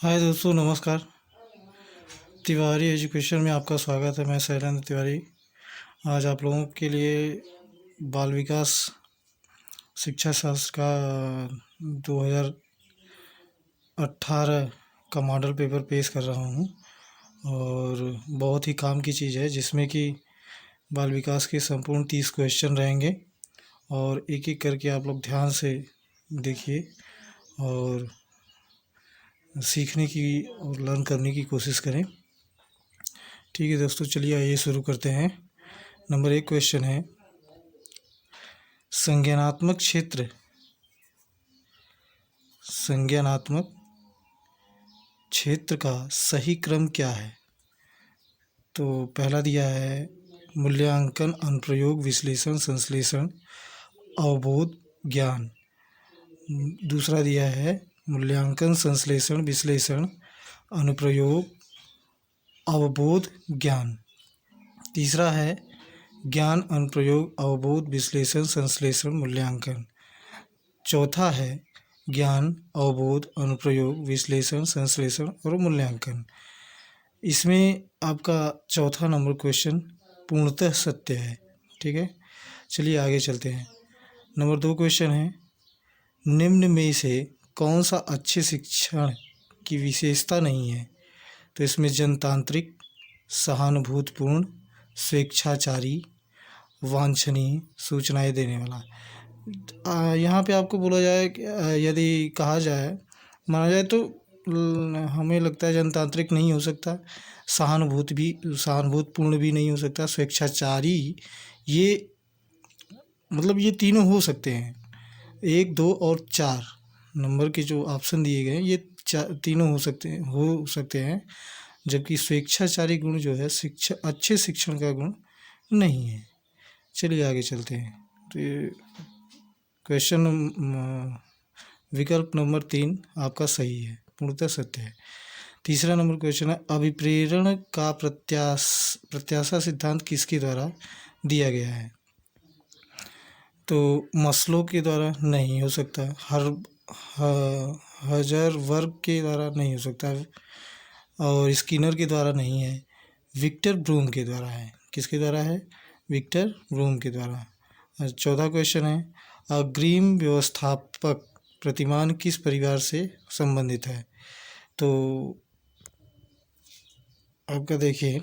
हाय दोस्तों, नमस्कार। तिवारी एजुकेशन में आपका स्वागत है। मैं शैलेंद्र तिवारी आज आप लोगों के लिए बाल विकास शिक्षा शास्त्र का 2018 का मॉडल पेपर पेश कर रहा हूँ। और बहुत ही काम की चीज़ है, जिसमें कि बाल विकास के संपूर्ण 30 क्वेश्चन रहेंगे और एक एक करके आप लोग ध्यान से देखिए और सीखने की और लर्न करने की कोशिश करें। ठीक है दोस्तों, चलिए आइए शुरू करते हैं। नंबर 1 क्वेश्चन है, संज्ञानात्मक क्षेत्र का सही क्रम क्या है। तो पहला दिया है मूल्यांकन, अनुप्रयोग, विश्लेषण, संश्लेषण, अवबोध, ज्ञान। दूसरा दिया है मूल्यांकन, संश्लेषण, विश्लेषण, अनुप्रयोग, अवबोध, ज्ञान। तीसरा है ज्ञान, अनुप्रयोग, अवबोध, विश्लेषण, संश्लेषण, मूल्यांकन। चौथा है ज्ञान, अवबोध, अनुप्रयोग, विश्लेषण, संश्लेषण और मूल्यांकन। इसमें आपका चौथा नंबर क्वेश्चन पूर्णतः सत्य है। ठीक है, चलिए आगे चलते हैं। नंबर 2 क्वेश्चन है, निम्न में से कौन सा अच्छे शिक्षण की विशेषता नहीं है। तो इसमें जनतांत्रिक, सहानुभूतिपूर्ण, स्वेच्छाचारी, वांछनीय, सूचनाएं देने वाला। यहाँ पे आपको बोला जाए कि यदि कहा जाए, माना जाए तो हमें लगता है जनतांत्रिक नहीं हो सकता, सहानुभूतिपूर्ण भी नहीं हो सकता, स्वेच्छाचारी, ये मतलब ये तीनों हो सकते हैं। 1, 2 और 4 नंबर के जो ऑप्शन दिए गए हैं, ये तीनों हो सकते हैं। जबकि स्वेच्छाचारी गुण जो है अच्छे शिक्षण का गुण नहीं है। चलिए आगे चलते हैं। तो ये क्वेश्चन विकल्प नंबर 3 आपका सही है, पूर्णतः सत्य है। तीसरा नंबर क्वेश्चन है, अभिप्रेरण का प्रत्याशा सिद्धांत किसके द्वारा दिया गया है। तो मस्लो के द्वारा नहीं हो सकता, हजरवर्ग के द्वारा नहीं हो सकता, और स्किनर के द्वारा नहीं है, विक्टर ब्रूम के द्वारा है। किसके द्वारा है? विक्टर ब्रूम के द्वारा। चौथा क्वेश्चन है, अग्रिम व्यवस्थापक प्रतिमान किस परिवार से संबंधित है। तो आपका देखिए,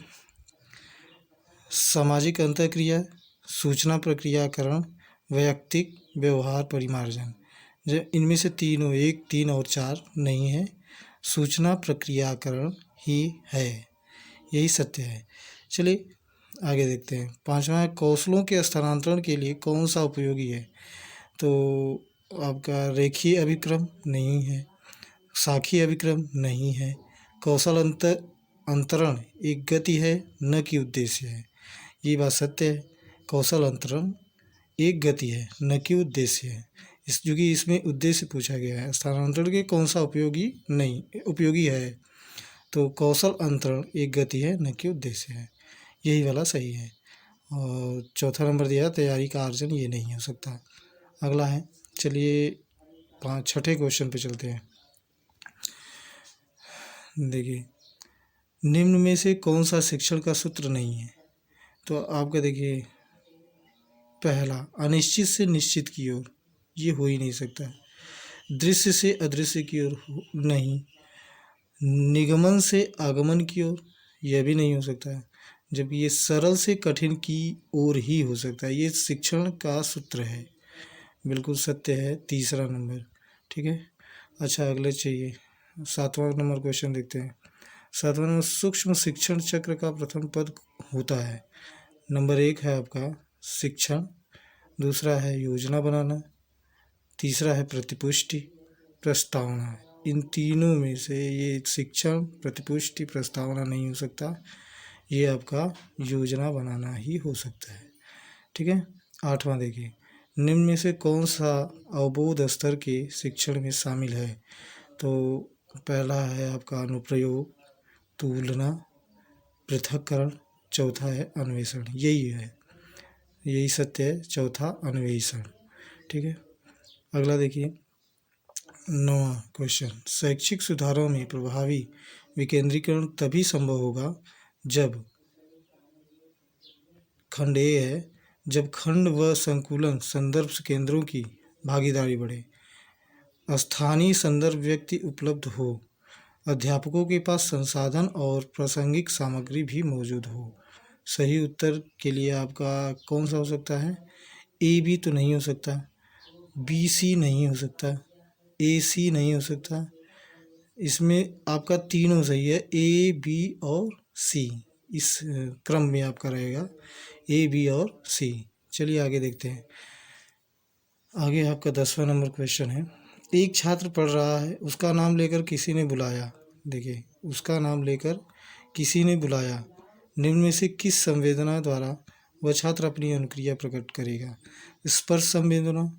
सामाजिक अंतःक्रिया, सूचना प्रक्रियाकरण, वैयक्तिक व्यवहार परिमार्जन। जब इनमें से तीनों 1, 3 और 4 नहीं है, सूचना प्रक्रियाकरण ही है, यही सत्य है। चलिए आगे देखते हैं। पांचवा है, कौशलों के स्थानांतरण के लिए कौन सा उपयोगी है। तो आपका रेखीय अभिक्रम नहीं है, साखी अभिक्रम नहीं है, कौशल अंतरण एक गति है, न कि उद्देश्य है। ये बात सत्य है, कौशल अंतरण एक गति है, न कि उद्देश्य है। क्योंकि इसमें उद्देश्य पूछा गया है, स्थानांतरण के कौन सा उपयोगी है। तो कौशल अंतरण एक गति है, न कि उद्देश्य है, यही वाला सही है। और चौथा नंबर दिया तैयारी का अर्जन, ये नहीं हो सकता। अगला है, चलिए छठे क्वेश्चन पे चलते हैं। देखिए, निम्न में से कौन सा शिक्षण का सूत्र नहीं है। तो आपका देखिए, पहला अनिश्चित से निश्चित की ओर, ये हो ही नहीं सकता। दृश्य से अदृश्य की ओर नहीं, निगमन से आगमन की ओर, यह भी नहीं हो सकता। जब ये सरल से कठिन की ओर ही हो सकता है, ये शिक्षण का सूत्र है, बिल्कुल सत्य है। तीसरा नंबर, ठीक है। अच्छा, अगले चाहिए 7वां नंबर क्वेश्चन देखते हैं। 7वां नंबर, सूक्ष्म शिक्षण चक्र का प्रथम पद होता है। नंबर 1 है आपका शिक्षण, दूसरा है योजना बनाना, तीसरा है प्रतिपुष्टि, प्रस्तावना। इन तीनों में से ये शिक्षण, प्रतिपुष्टि, प्रस्तावना नहीं हो सकता, ये आपका योजना बनाना ही हो सकता है। ठीक है। 8वां देखिए, निम्न में से कौन सा अवबोध स्तर के शिक्षण में शामिल है। तो पहला है आपका अनुप्रयोग, तुलना, पृथक्करण, चौथा है अन्वेषण, यही है, यही सत्य है, चौथा अन्वेषण। ठीक है। अगला देखिए, 9वां क्वेश्चन, शैक्षिक सुधारों में प्रभावी विकेंद्रीकरण तभी संभव होगा जब, खंड ए है, जब खंड व संकुलन संदर्भ केंद्रों की भागीदारी बढ़े, स्थानीय संदर्भ व्यक्ति उपलब्ध हो, अध्यापकों के पास संसाधन और प्रासंगिक सामग्री भी मौजूद हो। सही उत्तर के लिए आपका कौन सा हो सकता है? ए बी तो नहीं हो सकता, बी सी नहीं हो सकता, ए सी नहीं हो सकता। इसमें आपका तीनों सही है, ए बी और सी। इस क्रम में आपका रहेगा ए बी और सी। चलिए आगे देखते हैं। आगे आपका 10वां नंबर क्वेश्चन है, एक छात्र पढ़ रहा है, उसका नाम लेकर किसी ने बुलाया। देखिए, उसका नाम लेकर किसी ने बुलाया, निम्न में से किस संवेदना द्वारा वह छात्र अपनी अनुक्रिया प्रकट करेगा? स्पर्श संवेदना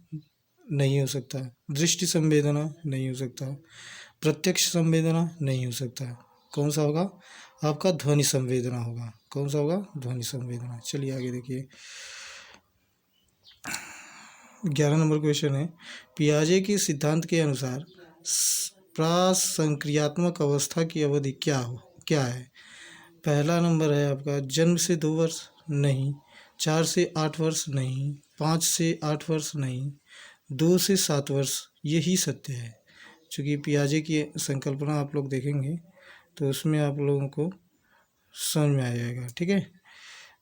नहीं हो सकता, दृष्टि संवेदना नहीं हो सकता, प्रत्यक्ष संवेदना नहीं हो सकता। कौन सा होगा? आपका ध्वनि संवेदना होगा। कौन सा होगा? ध्वनि संवेदना। चलिए आगे देखिए, 11 नंबर क्वेश्चन है, पियाजे के सिद्धांत के अनुसार प्रासंक्रियात्मक अवस्था की अवधि क्या है? पहला नंबर है आपका जन्म से 2 वर्ष नहीं, 4 से 8 वर्ष नहीं, 5 से 8 वर्ष नहीं, 2 से 7 वर्ष यही सत्य है। चूँकि पियाजे की संकल्पना आप लोग देखेंगे तो उसमें आप लोगों को समझ में आ जाएगा। ठीक है,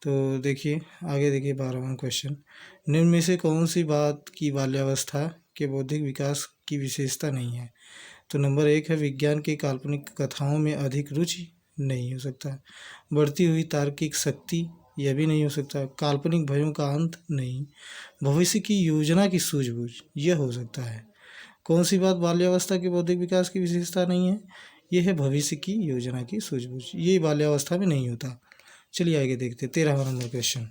तो देखिए आगे देखिए 12वां क्वेश्चन, निम्न में से कौन सी बात की बाल्यावस्था के बौद्धिक विकास की विशेषता नहीं है? तो नंबर 1 है, विज्ञान की काल्पनिक कथाओं में अधिक रुचि नहीं हो सकता, बढ़ती हुई तार्किक शक्ति यह भी नहीं हो सकता, काल्पनिक भयों का अंत नहीं, भविष्य की योजना की सूझबूझ यह हो सकता है। कौन सी बात बाल्यावस्था के बौद्धिक विकास की विशेषता नहीं है? यह है भविष्य की योजना की सूझबूझ, ये बाल्यावस्था में नहीं होता। चलिए आगे देखते हैं 13वां नंबर क्वेश्चन।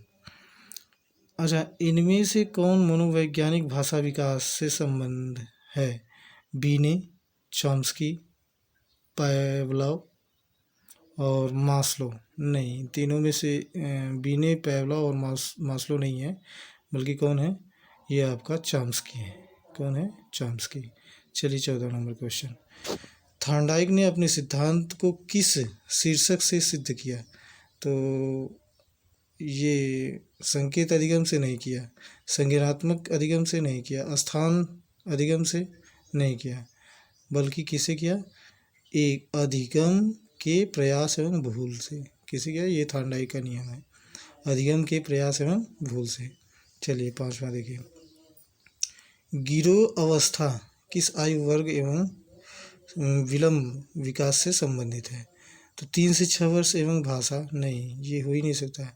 अच्छा, इनमें से कौन मनोवैज्ञानिक भाषा विकास से संबंध है? बीने, चॉम्स्की, पावलोव और मास्लो? नहीं, तीनों में से बीने, पावलोव और मास्लो नहीं है, बल्कि कौन है? ये आपका चॉम्स्की है। कौन है? चॉम्स्की। चलिए 14 नंबर क्वेश्चन, थॉर्नडाइक ने अपने सिद्धांत को किस शीर्षक से सिद्ध किया? तो ये संकेत अधिगम से नहीं किया, संज्ञानात्मक अधिगम से नहीं किया, स्थान अधिगम से नहीं किया, बल्कि किसे किया? एक अधिगम के प्रयास एवं भूल से। किसे किया? ये थॉर्नडाइक का नियम है, अधिगम के प्रयास एवं भूल से। चलिए 5वां देखिए, गिरोह अवस्था किस आयु वर्ग एवं विलंब विकास से संबंधित है? तो 3 से 6 वर्ष एवं भाषा नहीं, ये हो ही नहीं सकता।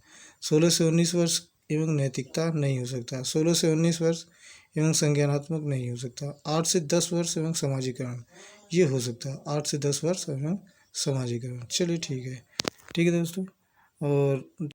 16 से 19 वर्ष एवं नैतिकता नहीं हो सकता, 16 से 19 वर्ष एवं संज्ञानात्मक नहीं हो सकता, 8 से 10 वर्ष एवं समाजीकरण ये हो सकता है, 8 से 10 वर्ष एवं समाजीकरण। चलिए ठीक है दोस्तों। और